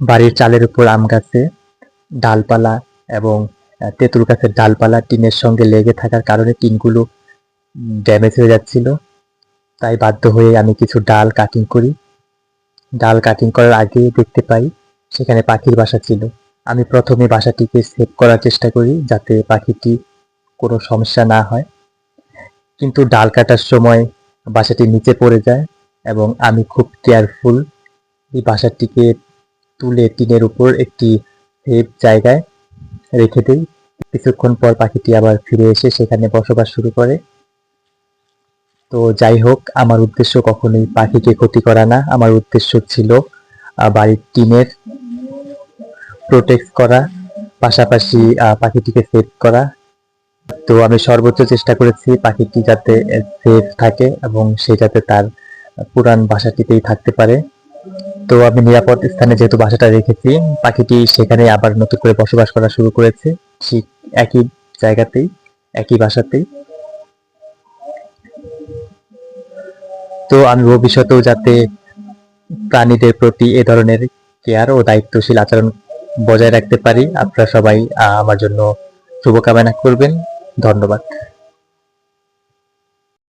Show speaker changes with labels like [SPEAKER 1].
[SPEAKER 1] বাড়ির চালের উপর আম গাছে ডালপালা এবং তেঁতুল গাছের ডালপালা টিনের সঙ্গে লেগে থাকার কারণে টিনগুলো ড্যামেজ হয়ে যাচ্ছিল। তাই বাধ্য হয়ে আমি কিছু ডাল কাটিং করি। ডাল কাটিং করার আগে দেখতে পাই সেখানে পাখির বাসা ছিল। আমি প্রথমে বাসাটিকে সেভ করার চেষ্টা করি যাতে পাখিটি কোনো সমস্যা না হয়, কিন্তু ডাল কাটার সময় বাসাটি নিচে পড়ে যায় এবং আমি খুব কেয়ারফুল এই বাসাটিকে তুলে টিনের উপর একটি সেফ জায়গায় রেখে দিই। কিছুক্ষণ পর পাখিটি আবার ফিরে এসে সেখানে বসবাস শুরু করে। তো যাই হোক, আমার উদ্দেশ্য কখনোই পাখিকে ক্ষতি করা না। আমার উদ্দেশ্য ছিল বাড়ির টিনের প্রোটেক্ট করা, পাশাপাশি পাখিটিকে সেভ করা। তো আমি সর্বোচ্চ চেষ্টা করেছি পাখিটি যাতে সেফ থাকে এবং সে যাতে তার পুরান বাসাটিতেই থাকতে পারে। তো আমি নিরাপদ স্থানে যেহেতু বাসাটা রেখেছি, পাখিটি সেখানে আবার নতুন করে বসবাস করা শুরু করেছে, ঠিক একই জায়গাতেই, একই বাসাতেই। তো আমি ভবিষ্যতেও যাতে প্রাণীদের প্রতি এ ধরনের কেয়ার ও দায়িত্বশীল আচরণ বজায় রাখতে পারি, আপনারা সবাই আমার জন্য শুভকামনা করবেন। ধন্যবাদ।